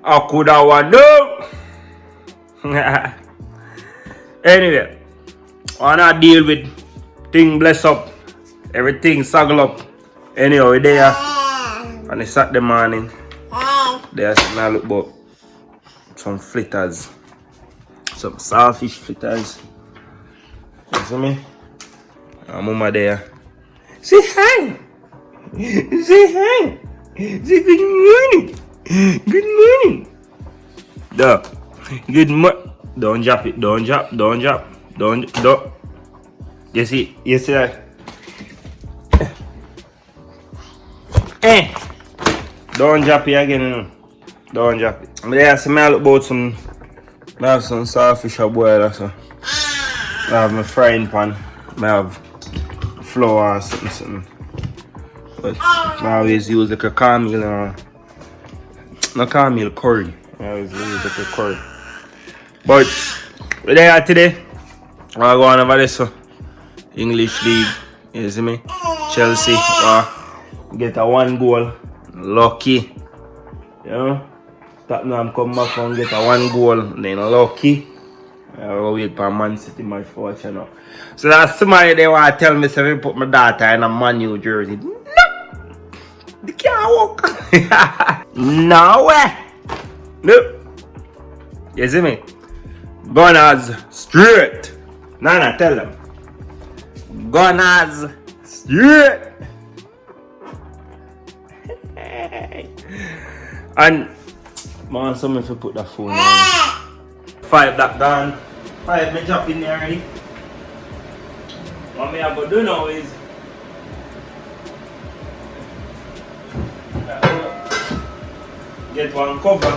I could have one do. Anyway, wanna deal with thing bless up, everything saggle up. Anyway, we there on the Saturday morning. There's now look about some fritters, some saltfish fritters. You see me? And mama there. Say hi. Say hi. Say good morning. Good morning. Duh. Good morning. Don't drop it. Don't drop. Don't drop. Don't. You see? You see that? Don't drop it again. You know? Don't drop it. But there, see me I look about some. I have some saltfish or boil. So. I have my frying pan. I have flour or something. But I always use like a cornmeal. Not cornmeal, curry. I always use like a curry. But we're there today. I'm going over this English League. You see me? Chelsea. Get a 1 goal. Lucky. You know? Tottenham come back and get a 1 goal. Then lucky. I'll wait for Man City match for watching now. So that's somebody they want to tell me so we put my daughter in a Man U jersey. No! They can't walk. No way! Nope. You see me? Gunners straight. Nana, tell them. Gunners straight. And man, someone if you put that phone on. 5 that gone. 5 me drop in there already. What me I go do now is get one cover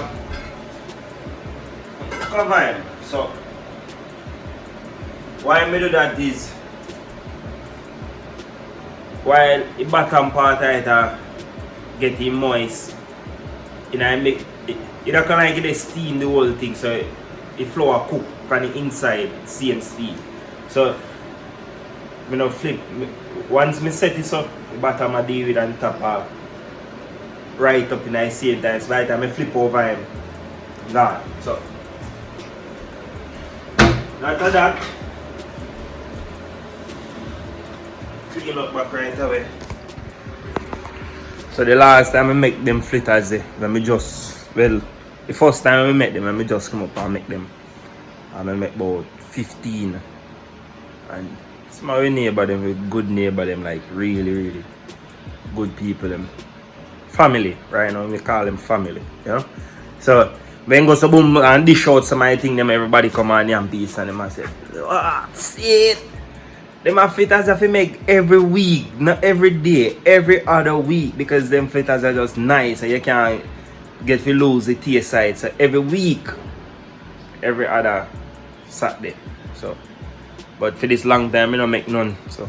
him. So why me do that is while the bottom part of it getting moist, you know, make it can like get steam the whole thing, so the flour cook from the inside same speed. So me no flip. Once me set it up, the bottom I deal with and top right up in the same time. So by the time I flip over him, gone. So after that, clean up back right away. So the last time I make them fritters, the first time I make them, I just come up and make them. And I make about 15. And some of my neighbor them, with good neighbor them, like really good people them. Family, right now we call them family, you know. So when go so boom and dish out some of thing them, everybody come on and peace and them and say, see it. Them are fritters have to make every week, not every day, every other week, because them fritters are just nice and you can't get to lose the taste side. So every week, every other Saturday. So but for this long time I don't make none. So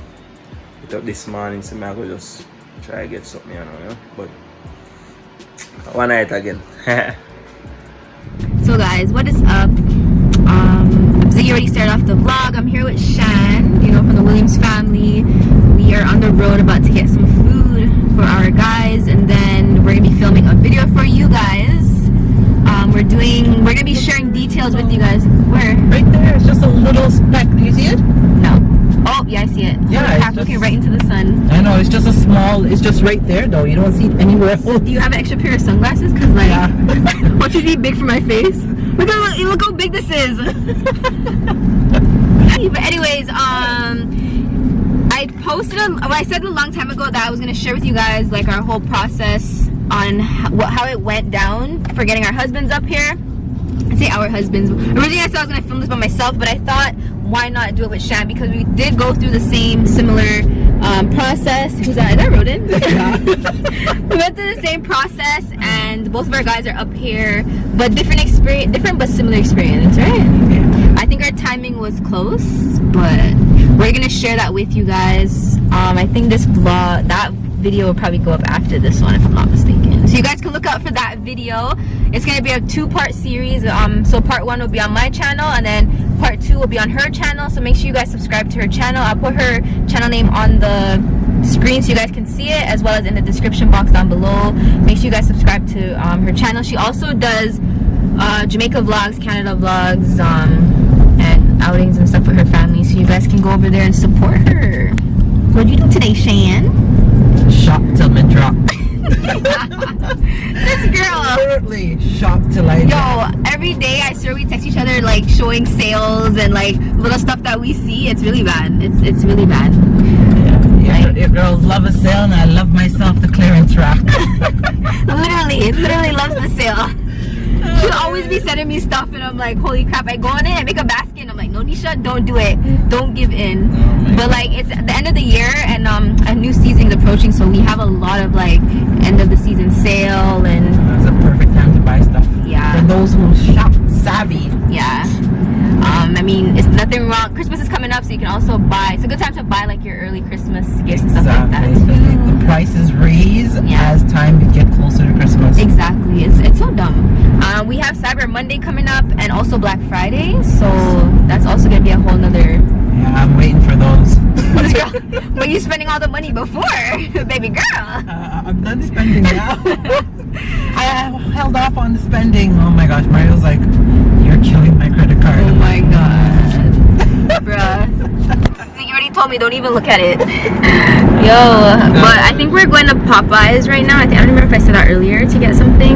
get up this morning, so I go just try to get something, you know. But one night again. So guys, what is up? Ziggy already started off the vlog. I'm here with Shan, you know, from the Williams family. We are on the road about to get some food for our guys, and then we're gonna be filming a video for you guys. We're gonna be sharing details with you guys. Where? Right there, it's just a little speck. Do you see it? No. Oh, yeah, I see it. Yeah, it's looking right into the sun. I know, it's just a small, it's just right there though. You don't see it anywhere else. Do you have an extra pair of sunglasses? Cause like, Yeah. what should be big for my face? Look how big this is. But anyways, I said a long time ago that I was gonna share with you guys like our whole process on how it went down for getting our husbands up here. I say our husbands. Originally I said I was gonna film this by myself, but I thought why not do it with Shan, because we did go through the same similar process. Who's that? Is that Rodin? Yeah. We went through the same process, and both of our guys are up here, but different but similar experience, right? I think our timing was close, but we're gonna share that with you guys. I think that video will probably go up after this one, if I'm not mistaken. So you guys can look out for that video. It's gonna be a 2-part series. So part 1 will be on my channel, and then part 2 will be on her channel. So make sure you guys subscribe to her channel. I'll put her channel name on the screen so you guys can see it, as well as in the description box down below. Make sure you guys subscribe to her channel. She also does Jamaica vlogs, Canada vlogs, and outings and stuff with her family. So you guys can go over there and support her. What did you do today, Cheyenne? Shop till me drop. This girl. Literally shop till I drop. Yo, every day I swear we text each other like showing sales and like little stuff that we see. It's really bad. It's really bad. Yeah, your girls love a sale and I love myself the clearance rack. literally loves the sale. She'll always be sending me stuff and I'm like, holy crap, I go on it, I make a basket and I'm like, no Nisha, don't do it. Don't give in. But like it's the end of the year and a new season is approaching, so we have a lot of like end of the season sale and It's a perfect time to buy stuff. yeah. For those who shop savvy. Yeah. I mean, it's nothing wrong. Christmas is coming up, so you can also buy. It's a good time to buy like your early Christmas gifts and stuff like that. The prices raise as time get closer to Christmas. Exactly. It's so dumb. We have Cyber Monday coming up and also Black Friday, so that's also gonna be a whole nother. Yeah, I'm waiting for those. But you spending all the money before, baby girl. I'm done spending now. I held off on the spending. Oh my gosh, Mario's like, you're killing my credit card. Oh my god, bruh. See, you already told me don't even look at it. Yo, but I think we're going to Popeyes right now. I don't remember if I said that earlier to get something.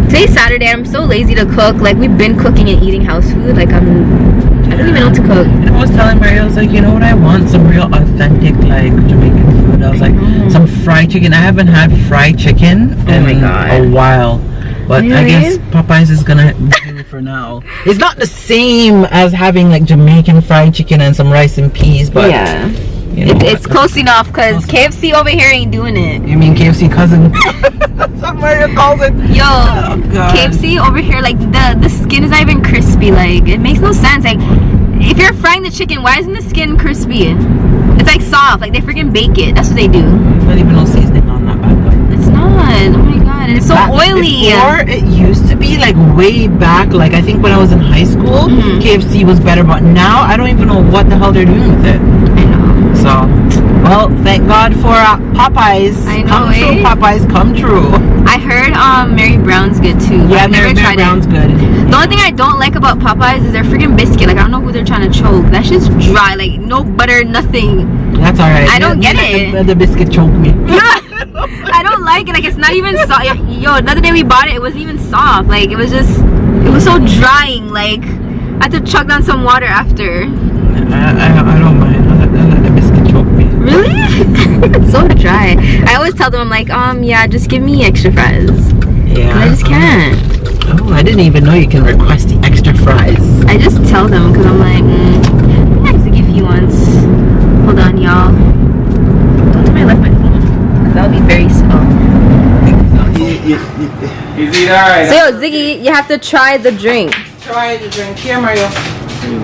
Today's Saturday. I'm so lazy to cook. Like we've been cooking and eating house food. Like I don't even know what to cook. And I was telling Mario, I was like, you know what I want? Some real authentic like Jamaican food. I was like, some fried chicken. I haven't had fried chicken in a while. But Really? I guess Popeyes is gonna do for now. It's not the same as having like Jamaican fried chicken and some rice and peas, but Yeah. you know, It's close enough because KFC over here ain't doing it. You mean KFC cousin? That's what Mario calls it. Yo, Oh, God. KFC over here, like the skin is not even crispy. Like it makes no sense. Like if you're frying the chicken, why isn't the skin crispy? It's like soft. Like they freaking bake it. That's what they do. Not even no seasoning on that bad boy. It's not. Oh my god, and it's so oily. Before it used to be like way back, like I think when I was in high school, KFC was better, but now I don't even know what the hell they're doing with it. I know. So, well, thank God for Popeyes. I know, Come true, eh? Popeyes, come true. I heard Mary Brown's good too. Yeah, I've never tried Brown's it. good. The only thing I don't like about Popeyes is their freaking biscuit. Like I don't know who they're trying to choke. That shit's dry. Like no butter, nothing. That's alright. I don't get it. The biscuit choked me. I don't like it. Like it's not even soft. Yo, the other day we bought it, it wasn't even soft. Like it was so drying. Like I had to chug down some water after. I don't mind. I let the biscuit choke me. Really? It's so dry. I always tell them, I'm like, yeah, just give me extra fries. Yeah. I just can't. Oh, I didn't even know you can request the extra fries. I just tell them because I'm like, I have to give you once. Hold on, y'all. Don't tell me I left my phone. Because that'll be very slow. Is it alright? So, yo, Ziggy, you have to try the drink. Try the drink. Here, Mario.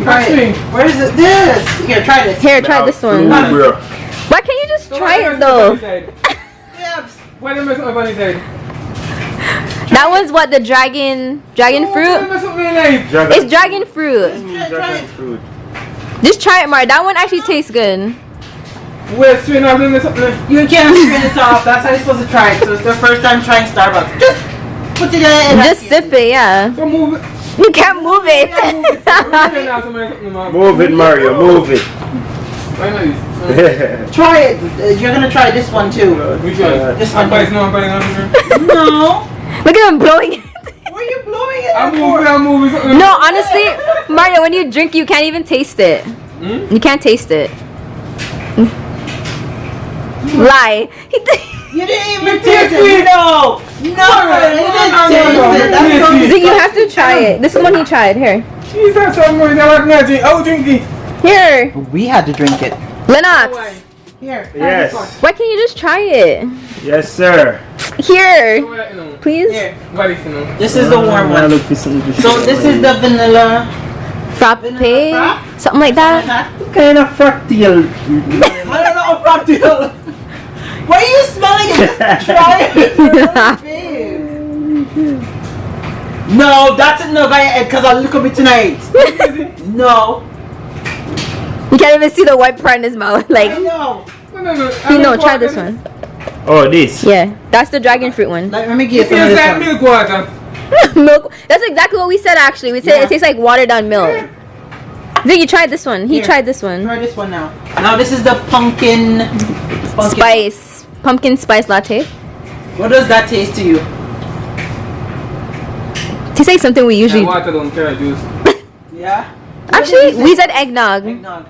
Try it. Where is it? This. Here, try this. Here, try this one. Why can't you just try it though? Why did I mess up on his head? That one's what, the dragon fruit? It's dragon fruit. Dragon fruit. Just try it, Mar. That one actually tastes good. Wait, swing up, this up. You can't spin it off. That's how you're supposed to try it. So it's their first time trying Starbucks. Just put it in. Just sip it, yeah. So move it. You can't move it. Move it, Mario. Move it. Try it. You're gonna try this one too. Which one? This one. I'm No. Look at him blowing it. Why are you blowing it? moving. No, honestly, Mario, when you drink, you can't even taste it. You can't taste it. Lie. You didn't even taste it. No. No. You didn't taste it. That's so Ziggy, you have to try it. This is one he tried. Here. Jesus, I'm going to drink it. Here. We had to drink it. Lennox. Here. Yes. Why can't you just try it? Yes, sir. Here. Please. Here. This is the warm one. So this is the vanilla. Frappe. Something like that. What kind of fractal? I don't know about you. Why are you smelling it? Just try it. No, that's a no, because I'll look at me tonight. No. You can't even see the white part in his mouth. Like, I know. no, try this one. Oh, this? Yeah, that's the dragon fruit one. Let me get some of this one. milk water. Milk. That's exactly what we said actually. We said it tastes like watered down milk. Ziggy, try this one. He tried this one. Try this one now. Now this is the pumpkin spice. Pumpkin spice latte. What does that taste to you? Tastes like something we usually. Water don't carrot juice. Yeah. Actually, we said eggnog. Eggnog.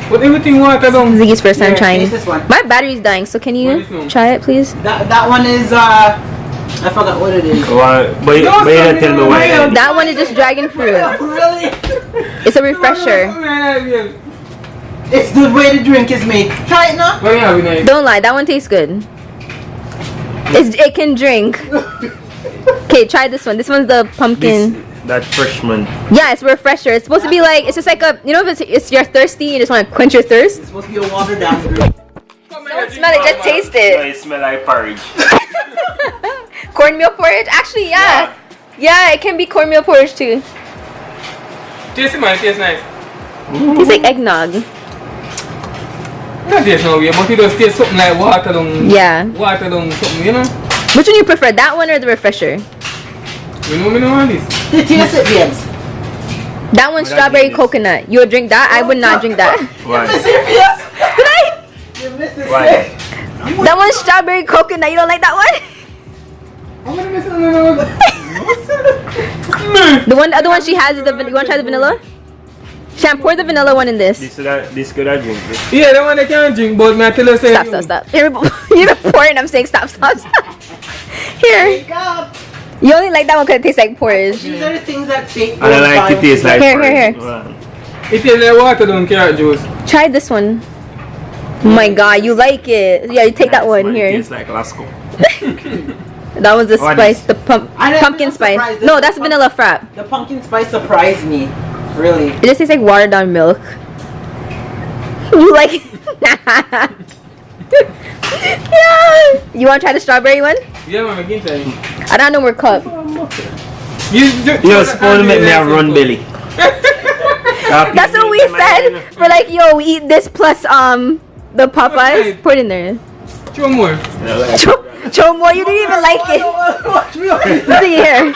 But everything water don't. Ziggy's first time Here, trying. taste this one. My battery's dying, so can you try it, please? That one is I forgot what it is. But you don't tell me why. That one is just dragon fruit. Really? It's a refresher. It's the way the drink is made. Try it now. Don't lie, that one tastes good. It can drink. Okay, try this one. This one's the pumpkin. That freshman. Yeah, it's a refresher. It's supposed to be like, it's just like a, you know, if it's you're thirsty, you just want to quench your thirst. It's supposed to be a watered down drink. Don't smell it, just taste No, it. it smell like porridge. Cornmeal porridge? Actually, yeah. Yeah, it can be cornmeal porridge too. Taste it, man. It tastes nice. It's like eggnog. Not taste no way, but it does taste something like water down. Yeah. Water down something, you know? Which one you prefer, that one or the refresher? You know me know all this. Taste it, babes. That one, strawberry coconut. You would drink that? I would not drink that. Why? Serious? Did I? You missed it. Why? That one's strawberry coconut. You don't like that one? I'm gonna miss another The other one she has is the. You want to try the vanilla? Sham, pour the vanilla one in this. This could I drink this? Yeah, that one they can't drink, but me I tell her say. Stop. Here, you even pour it and I'm saying stop. Here. Wake up. You only like that one because it tastes like porridge. These are the things that take. I don't like it taste like Here. porridge. It tastes like water down carrot juice. Try this one. Oh my god, you like it. Yeah, you take that one here. It tastes like Lasco. That was the What spice, is- the pumpkin spice. surprised. No, that's vanilla frap. The pumpkin spice surprised me. Really. It just tastes like watered down milk. You like it? Yeah. You want to try the strawberry one? Yeah, man, I can tell you. I don't know where cup. You're supposed to make me a run belly. That's what we said. We're like, yo, we eat this plus the Popeyes. Put it in there. Two more. Chomo, you didn't even like it. Watch me. See here.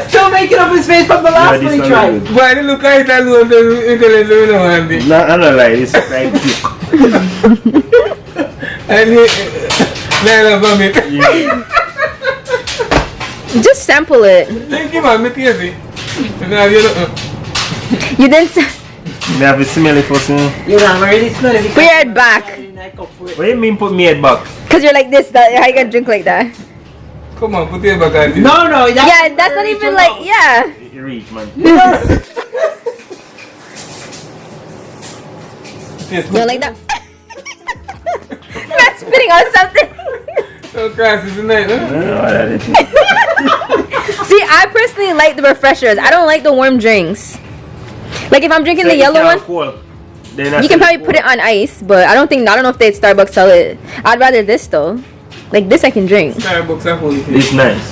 Still making up his face from the last one he tried. But I didn't look like that one. I don't like this. Like Just sample it. Thank you, man. Make it easy. You didn't. me have to smell it first. You know, I'm already smelling it. Put your head back. What do you mean put me head back? Cause you're like this. How you gonna drink like that? Come on, put it back on. No. Yeah, that's not even like yeah. You reach, man. You don't like that? Not spitting on something. So crass, isn't it? See, I personally like the refreshers. I don't like the warm drinks. Like if I'm drinking the yellow one, you can probably put it on ice, but I don't know if they at Starbucks sell it. I'd rather this though. Like this I can drink. Starbucks are holy. It's nice.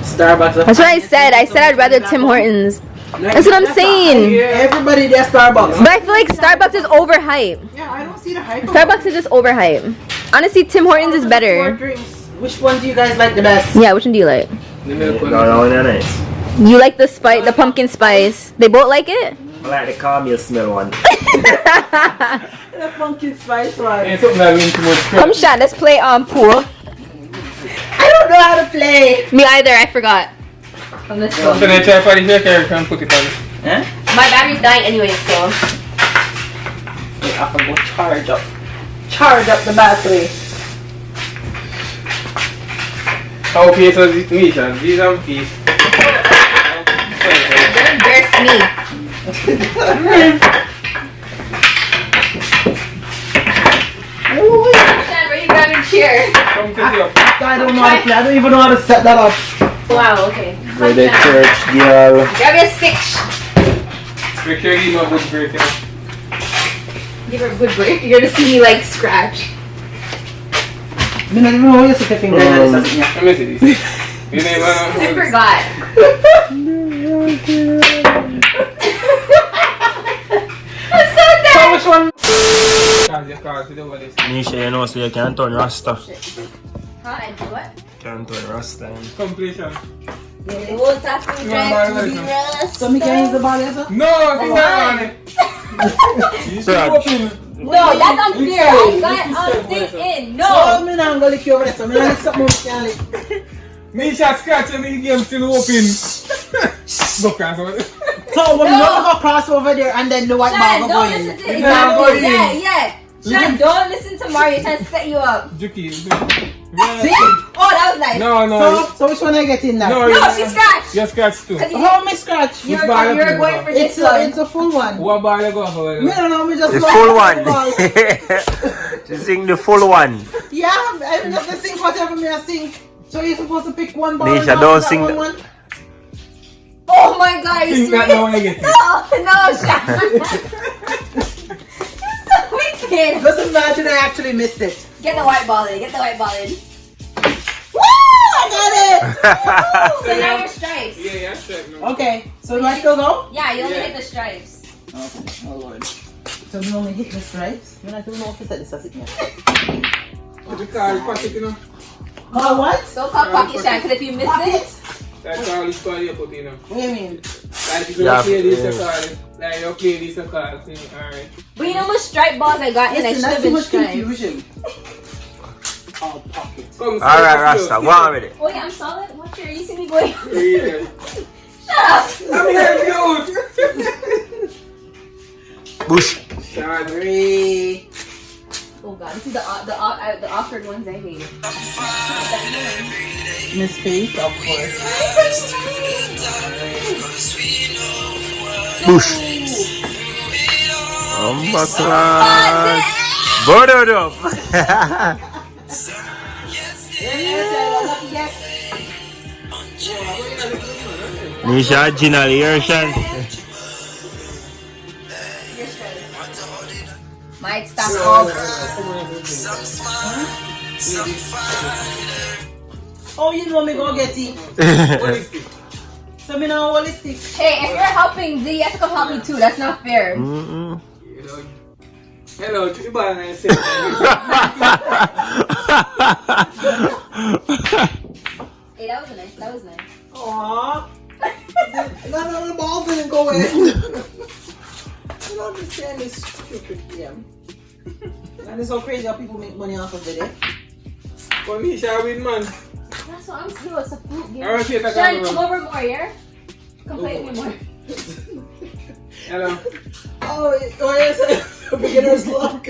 Starbucks. That's what I said. I said I'd rather Tim Hortons. That's what I'm saying. Everybody there Starbucks. But I feel like Starbucks is overhyped. Yeah, I don't see the hype. Starbucks is just overhyped. Honestly, Tim Hortons is better. Which one do you guys like the best? Yeah, which one do you like? The milk one. No, they're nice. You like the spice, the pumpkin spice. They both like it? I like the caramel smell one. The pumpkin spice one. Ain't something that means too much crap. Come Sean, let's play pool. I don't know how to play. Me either, I forgot. Let's go. Can I try for the hair carrot and put it on? Eh? My battery's dying anyway, so. Wait, I can go charge up the battery. Okay, so these and these and these. Don't embarrass me. Sean, where you grab your chair? Come to you. I don't know how to play. I don't even know how to set that up. Wow, okay. With the church girl. Grab your stitch. Make sure you know good break. Give her a good break. You're gonna see me like scratch. I don't know how you set your finger in this. Let me see this. You name I forgot. I'm so dead. So which one? Because you can't see the what is. Nisha, you know, so you can't turn Rasta. Huh? And do what? Can't turn Rasta. Completion. The whole tattoo dress to be rust. So me can use the body as well? No, think that on it. You should open. No, that's unfair. I got a thing in. So No. me not gonna lick you over there. So me like something we can lick. Nisha scratch and the game still open. Look at it. So when you go cross over there and then the white Shan, ball go don't in. listen to it. Yeah, go in. Yeah. Shan, don't listen to Mario. He's trying to set you up. Juki. See? Oh, that was nice. No. So which one I get in now? No, No, she scratched. You scratch too. How me scratch? You're ball you going play for It's this one. it's a full one. What ball you go for? Me don't know, me just The like full the one. ball. She sing the full one. Yeah, I'm just to sing whatever me I sing. So you're supposed to pick one ball. Nisha, and don't that sing one. Oh my god, you Think that now when I get it. No, Shan. You're so wicked. Just imagine I actually missed it. Get the white ball in. Get the white ball in. Woo! I got it! So now you're stripes. Yeah, straight. No. Okay, so do I still go? Yeah, you only Yeah. hit the stripes. Okay, oh lord. So we only hit the stripes? When I don't know if it's at this as it now. The car is pocket, you know. Oh, what? Don't call pocket Shan, because if you miss it, That's all this car you put in. What do you mean? Like if you play this a car, like you play this a car, alright. but you know what stripe balls I got in? I should Listen, that's have too been much striped. confusion. Oh, pocket. Come, Alright, Rasta, go on with it. Oh yeah, I'm solid. What's your? You see me going? Yeah. Shut up. I'm here, dude. Bush. Sorry. Oh god, this is the awkward ones I hate. Miss Faith, of course. Bush. Bododo. Nisha, original version. Might stop off. Oh, you know me go get it. So me now holistic. Hey, if you're helping Z, you have to come help me too. That's not fair. Hello, to the bar and I say. Hey, that was nice. That was nice. Aww. None of the balls didn't go in. I don't understand this stupid game. And it's so crazy how people make money off of it, eh? For me, shall win, man. That's what I'm saying. It's a fruit game. Alright, take that Shan, camera. come over more, yeah? Come play with me more. Hello. Oh, yes, a beginner's luck.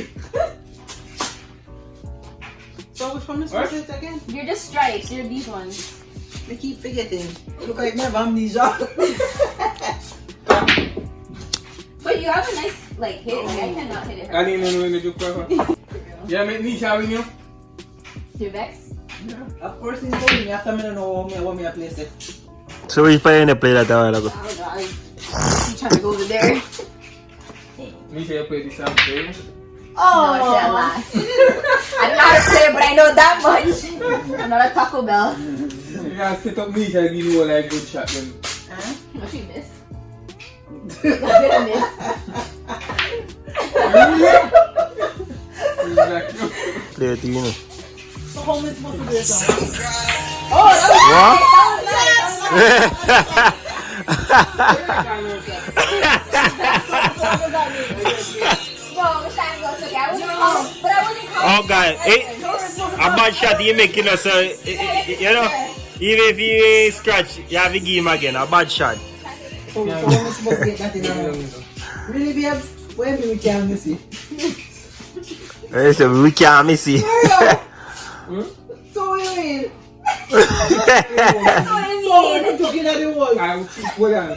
So which one is What? it again? You're just stripes. You're these ones. I keep forgetting. Look like never amnesia. But you have a nice, like, hit. Like, I cannot hit it. I didn't know when to do proper. Yeah, make Nisha win you. You're vexed? Of course, he's going. After me, don't know what me I place it. So we play that a while ago. Oh god. I'm trying to go over there. Nisha, you play this song, play. Oh, no, it's at last. I don't know how to play, but I know that much. I'm not a Taco Bell. You gotta set up Nisha and give you like good shot then. Huh? What she miss? A bit of miss. Play it, you know. So how am I supposed to do it now? Oh, that Bro, Shan goes, okay, I wasn't calling, but I wasn't calling. Oh god, a bad shot you making us, you know, even if you scratch, you have to give him again, a bad shot. So how am I supposed to get that in now? Really, babes? Where do we can't miss it? Listen, we can't miss it. So what do you mean? That's what I So mean. we're talking at the wall. I will keep hold on.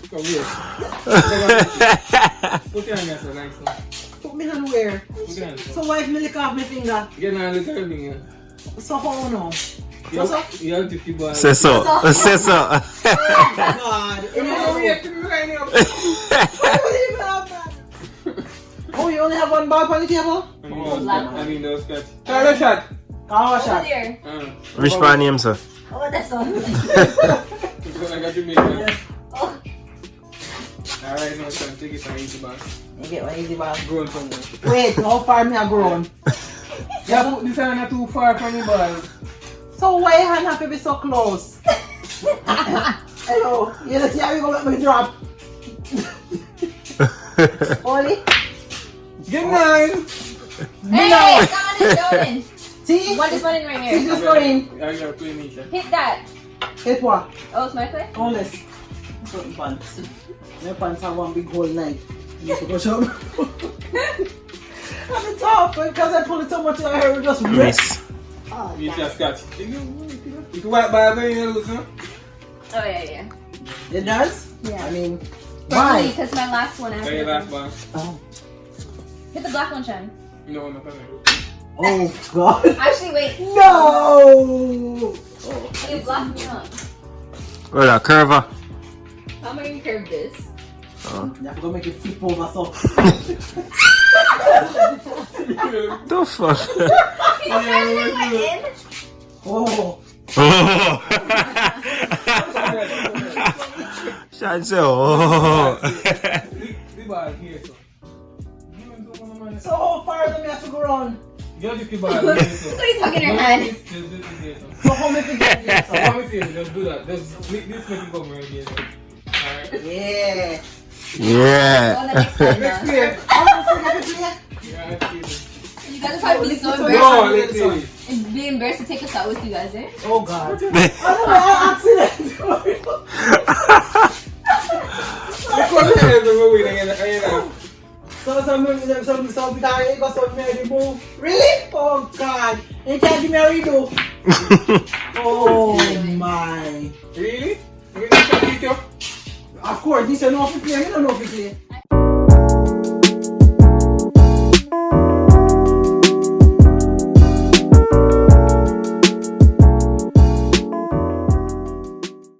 Come here. Put your hand here, so nice one. Put me hand where? Put your hand. So why if me lick off my finger? Get on the little thing here. So how no? You have to keep on. Say so. Say so. God. Come on, we have to line up. Why would you even have that? Oh, you only have one ball on the table? I mean, those scratch. Try the shot. Power Over shot. there. Which man name, sir? Oh, that's all. I got to make it. Oh. Alright, no. more time. Take it an easy bag. You get one easy bag. Grown from there. Wait, how far me a grown? Yeah, put this hand not too far from the bag. So why your hand have to be so close? Hello, you see how you gonna let me drop? Oli? Good night. Hey, someone is going. See? One is running right See, here. just going. I got play Nisha. Hit that. Hit what? Oh, it's my play? Honest. Put pants. My pants have one big whole night. You need to go shop. At the top, because I pull it so much, I heard it just rip. Miss. Oh, You damn. just got it. You can wipe by when you lose, huh? Oh, yeah. It does? Yeah. I mean, Probably why? because my last one Tell your last after. bag. Oh. Hit the black one, Shan. No, no, no. Oh, God. Actually, wait. No! You blocked me on. Well, a curver. How am I gonna curve this? You have to go make it flip over, so. The fuck? Oh. Oh. Shall say, oh. The bag here, so. So how far do we have to go around? Just the bag here, so. What are you talking in your hand? Just do this here, so. So how many get here? So what we say, just do that. Just this make it come right here, so. Alright. Yeah. Yeah. Go on the next side Next now. play. Yeah, let's see this. You guys are probably be so Oh, embarrassed. No, let's see this. It's being embarrassed to take us out with you guys, eh? Oh God. I don't know, accident. I couldn't help the way again. So because you got some Mary move. Really? Oh God. You can't give me a redo. Oh my. Really? You need to beat you? Of course, this is no free play. I don't know free play.